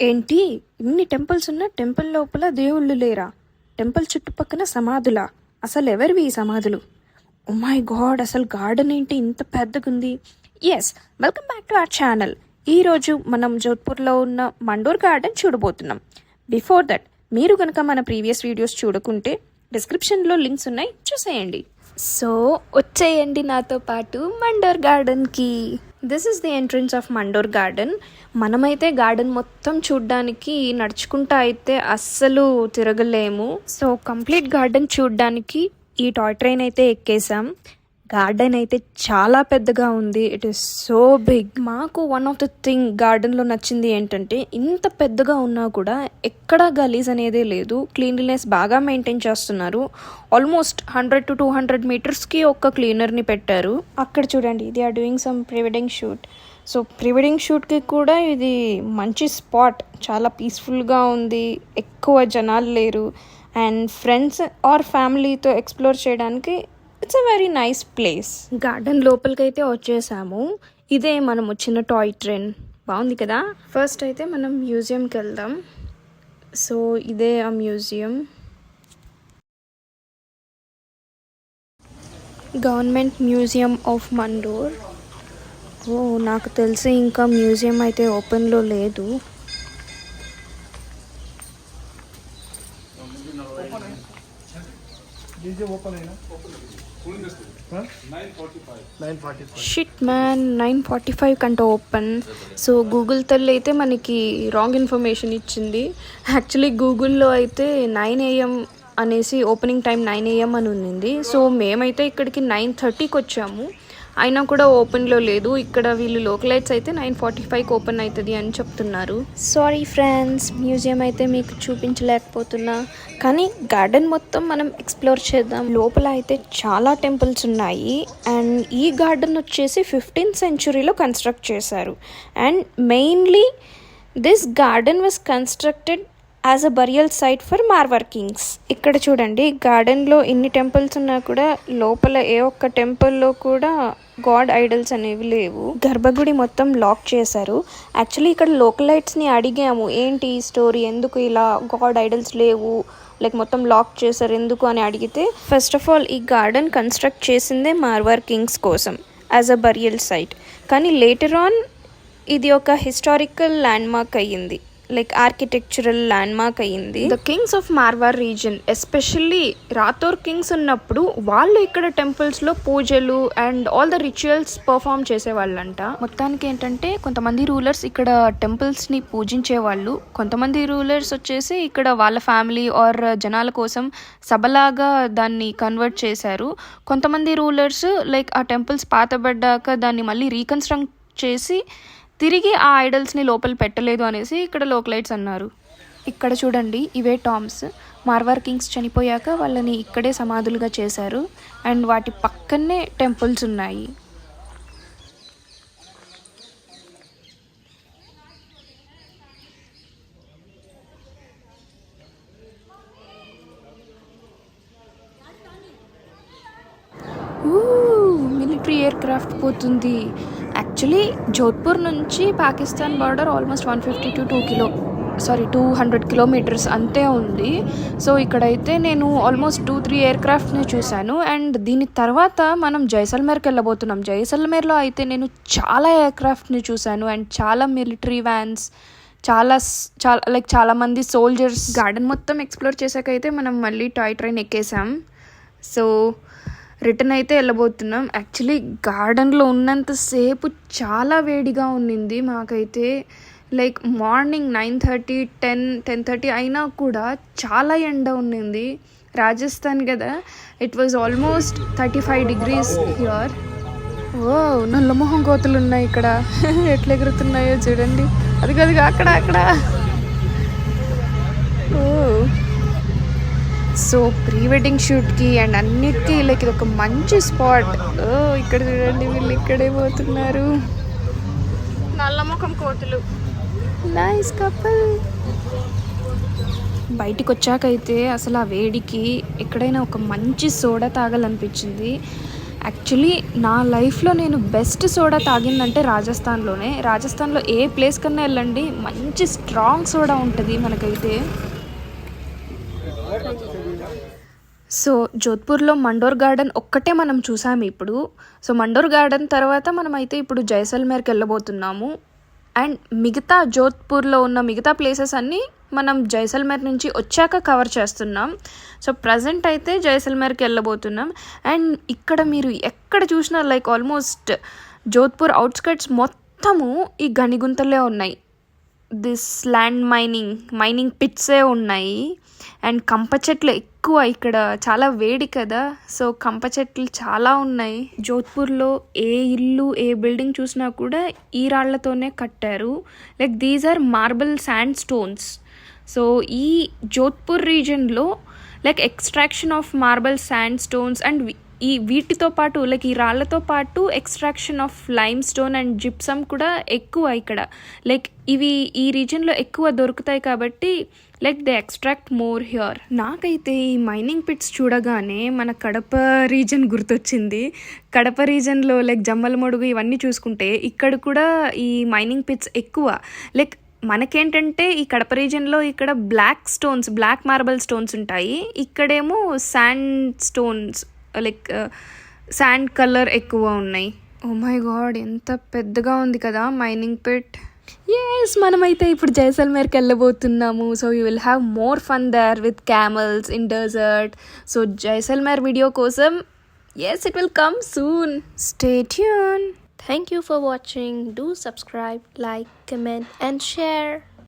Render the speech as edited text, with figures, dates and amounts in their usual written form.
ఏంటి ఇన్ని టెంపుల్స్ ఉన్న టెంపుల్ లోపల దేవుళ్ళు లేరా? టెంపుల్ చుట్టుపక్కన సమాధులా? అసలు ఎవరివి ఈ సమాధులు? ఓ మై గాడ్, అసలు గార్డెన్ ఏంటి ఇంత పెద్దగుంది? Yes, welcome back to our channel. ఈరోజు మనం జోధ్పూర్లో ఉన్న మండోర్ గార్డెన్ చూడబోతున్నాం. బిఫోర్ దట్, మీరు కనుక మన ప్రీవియస్ వీడియోస్ చూడకుంటే డిస్క్రిప్షన్లో లింక్స్ ఉన్నాయి, చూసేయండి. సో వచ్చేయండి నాతో పాటు మండోర్ గార్డెన్కి. This is the entrance of Mandore garden. మనమైతే గార్డెన్ మొత్తం చూడ్డానికి నడుచుకుంటా అయితే అస్సలు తిరగలేము. సో కంప్లీట్ గార్డెన్ చూడ్డానికి ఈ టాయ్ ట్రైన్ అయితే ఎక్కేసాం. గార్డెన్ అయితే చాలా పెద్దగా ఉంది. It is so big. మాకు వన్ ఆఫ్ ద థింగ్ గార్డెన్లో నచ్చింది ఏంటంటే, ఇంత పెద్దగా ఉన్నా కూడా ఎక్కడా గలీజ్ అనేదే లేదు. క్లీన్లీనెస్ బాగా మెయింటైన్ చేస్తున్నారు. ఆల్మోస్ట్ 100 to 200 మీటర్స్కి ఒక క్లీనర్ని పెట్టారు. అక్కడ చూడండి, they are doing some pre wedding shoot. So pre wedding షూట్కి కూడా ఇది మంచి స్పాట్. చాలా పీస్ఫుల్గా ఉంది, ఎక్కువ జనాలు లేరు, అండ్ ఫ్రెండ్స్ ఆర్ ఫ్యామిలీతో ఎక్స్ప్లోర్ చేయడానికి it's a very nice place. Garden లోపలికి అయితే వచ్చేసాము. ఇదే మనం వచ్చిన టాయ్ ట్రైన్. బాగుంది కదా. ఫస్ట్ అయితే మనం మ్యూజియంకి వెళ్దాం. సో ఇదే ఆ museum, government museum of Mandore. ఓ, నాకు తెలిసి ఇంకా మ్యూజియం అయితే ఓపెన్లో లేదు. షిట్ మ్యాన్, 9:45 కంటే ఓపెన్. సో గూగుల్ తల్లి అయితే మనకి రాంగ్ ఇన్ఫర్మేషన్ ఇచ్చింది. యాక్చువల్లీ గూగుల్లో అయితే 9 AM అనేసి ఓపెనింగ్ టైం 9 AM అని ఉంది. సో మేమైతే ఇక్కడికి 9:30కి వచ్చాము, అయినా కూడా ఓపెన్లో లేదు. ఇక్కడ వీళ్ళు లోకలైట్స్ అయితే 9:45కి ఓపెన్ అవుతుంది అని చెప్తున్నారు. సారీ ఫ్రెండ్స్, మ్యూజియం అయితే మీకు చూపించలేకపోతున్నా, కానీ గార్డెన్ మొత్తం మనం ఎక్స్ప్లోర్ చేద్దాం. లోపల అయితే చాలా టెంపుల్స్ ఉన్నాయి. అండ్ ఈ గార్డెన్ వచ్చేసి 15th centuryలో కన్స్ట్రక్ట్ చేశారు. And mainly this garden was constructed as a burial site for Marwar kings. ఇక్కడ చూడండి, గార్డెన్లో ఇన్ని టెంపుల్స్ ఉన్నా కూడా లోపల ఏ ఒక్క టెంపుల్లో కూడా గాడ్ ఐడల్స్ అనేవి లేవు. గర్భగుడి మొత్తం లాక్ చేశారు. యాక్చువల్లీ ఇక్కడ లోకలైట్స్ని అడిగాము, ఏంటి ఈ స్టోరీ, ఎందుకు ఇలా గాడ్ ఐడల్స్ లేవు, లైక్ మొత్తం లాక్ చేశారు ఎందుకు అని అడిగితే, ఫస్ట్ ఆఫ్ ఆల్ ఈ గార్డెన్ కన్స్ట్రక్ట్ చేసిందే మార్వార్ కింగ్స్ కోసం యాజ్ అ బరియల్ సైట్. కానీ లేటర్ ఆన్ ఇది ఒక హిస్టారికల్ ల్యాండ్మార్క్ అయ్యింది, లైక్ ఆర్కిటెక్చరల్ ల్యాండ్మార్క్ అయ్యింది. The kings of Marwar region, especially Rathore kings ఉన్నప్పుడు వాళ్ళు ఇక్కడ టెంపుల్స్లో పూజలు and all the rituals perform చేసేవాళ్ళంట. మొత్తానికి ఏంటంటే, కొంతమంది రూలర్స్ ఇక్కడ టెంపుల్స్ని పూజించే వాళ్ళు, కొంతమంది రూలర్స్ వచ్చేసి ఇక్కడ వాళ్ళ ఫ్యామిలీ ఆర్ జనాల కోసం సభలాగా దాన్ని కన్వర్ట్ చేశారు. కొంతమంది రూలర్స్ లైక్ ఆ టెంపుల్స్ పాతబడ్డాక దాన్ని మళ్ళీ రీకన్స్ట్రక్ట్ చేసి తిరిగి ఆ ఐడల్స్ని లోపల పెట్టలేదు అనేసి ఇక్కడ లోకలైట్స్ అన్నారు. ఇక్కడ చూడండి, ఇవే టామ్స్. మార్వార్ కింగ్స్ చనిపోయాక వాళ్ళని ఇక్కడే సమాధులుగా చేశారు. అండ్ వాటి పక్కనే టెంపుల్స్ ఉన్నాయి. మిలిటరీ ఎయిర్ క్రాఫ్ట్ పోతుంది. యాక్చువల్లీ జోధ్పూర్ నుంచి పాకిస్తాన్ బార్డర్ ఆల్మోస్ట్ 200 కిలోమీటర్స్ అంతే ఉంది. సో ఇక్కడైతే నేను ఆల్మోస్ట్ 2-3 ఎయిర్ క్రాఫ్ట్ని చూశాను. అండ్ దీని తర్వాత మనం జైసల్మేర్కి వెళ్ళబోతున్నాం. జైసల్మేర్లో అయితే నేను చాలా ఎయిర్ క్రాఫ్ట్ని చూశాను అండ్ చాలా మిలిటరీ వ్యాన్స్, చాలా మంది సోల్జర్స్. గార్డెన్ మొత్తం ఎక్స్ప్లోర్ చేశాకైతే మనం మళ్ళీ టాయ్ ట్రైన్ ఎక్కేసాం. సో రిటర్న్ అయితే వెళ్ళబోతున్నాం. యాక్చువల్లీ గార్డెన్లో ఉన్నంతసేపు చాలా వేడిగా ఉన్నింది మాకైతే. లైక్ మార్నింగ్ 9:30, 10:30 అయినా కూడా చాలా ఎండ ఉన్నింది. రాజస్థాన్ కదా, it was almost 35 degrees here. ఓ, నల్లమొహం కోతులు ఉన్నాయి ఇక్కడ. ఎట్లా ఎగురుతున్నాయో చూడండి. అది అక్కడ. ఓ, సో ప్రీ వెడ్డింగ్ షూట్కి అండ్ అన్నిటికీ లైక్ ఇది ఒక మంచి స్పాట్. ఇక్కడ చూడండి, వీళ్ళు ఇక్కడే పోతున్నారు. నల్లముఖం కోతులు, నైస్ కపుల్. బయటికి వచ్చాకైతే అసలు ఆ వేడికి ఎక్కడైనా ఒక మంచి సోడా తాగాలనిపించింది. యాక్చువల్లీ నా లైఫ్లో నేను బెస్ట్ సోడా తాగిందంటే రాజస్థాన్లోనే. రాజస్థాన్లో ఏ ప్లేస్ కన్నా వెళ్ళండి, మంచి స్ట్రాంగ్ సోడా ఉంటుంది మనకైతే. సో జోధ్పూర్లో మండోర్ గార్డెన్ ఒక్కటే మనం చూసాము ఇప్పుడు. సో మండోర్ గార్డెన్ తర్వాత మనమైతే ఇప్పుడు జైసల్మేర్కి వెళ్ళబోతున్నాము. అండ్ మిగతా జోధ్పూర్లో ఉన్న మిగతా ప్లేసెస్ అన్నీ మనం జైసల్మేర్ నుంచి వచ్చాక కవర్ చేస్తున్నాం. సో ప్రజెంట్ అయితే జైసల్మేర్కి వెళ్ళబోతున్నాం. అండ్ ఇక్కడ మీరు ఎక్కడ చూసినా లైక్ ఆల్మోస్ట్ జోధ్పూర్ అవుట్స్కట్స్ మొత్తము ఈ గనిగుంతలే ఉన్నాయి. దిస్ ల్యాండ్ మైనింగ్ పిట్సే ఉన్నాయి. అండ్ కంప చెట్లు ఎక్కువ, ఇక్కడ చాలా వేడి కదా, సో కంప చెట్లు చాలా ఉన్నాయి. జోధ్పూర్లో ఏ ఇల్లు ఏ బిల్డింగ్ చూసినా కూడా ఈ రాళ్లతోనే కట్టారు. Like these are marble sandstones. So ఈ జోధ్పూర్ రీజన్లో like extraction of marble sandstones and ఈ వీటితో పాటు లైక్ ఈ రాళ్లతో పాటు extraction of limestone and gypsum కూడా ఎక్కువ ఇక్కడ. లైక్ ఇవి ఈ రీజన్లో ఎక్కువ దొరుకుతాయి కాబట్టి like they extract more here. నాకైతే ఈ మైనింగ్ పిట్స్ చూడగానే మన కడప రీజన్ గుర్తొచ్చింది. కడప రీజన్లో లైక్ జమ్మలమడుగు ఇవన్నీ చూసుకుంటే ఇక్కడ కూడా ఈ మైనింగ్ పిట్స్ ఎక్కువ. లైక్ మనకేంటంటే ఈ కడప రీజన్లో ఇక్కడ బ్లాక్ మార్బల్ స్టోన్స్ ఉంటాయి, ఇక్కడేమో sand stones like sand colour ఎక్కువ ఉన్నాయి. ఓ మై గాడ్, ఎంత పెద్దగా ఉంది కదా మైనింగ్ పిట్. ఎస్, మనమైతే ఇప్పుడు జైసల్మేర్కి వెళ్ళబోతున్నాము. So you will have more fun there with camels in desert. So Jaisalmer video కోసం yes it will come soon. Stay tune. Thank you for watching. Do subscribe, like, comment and share.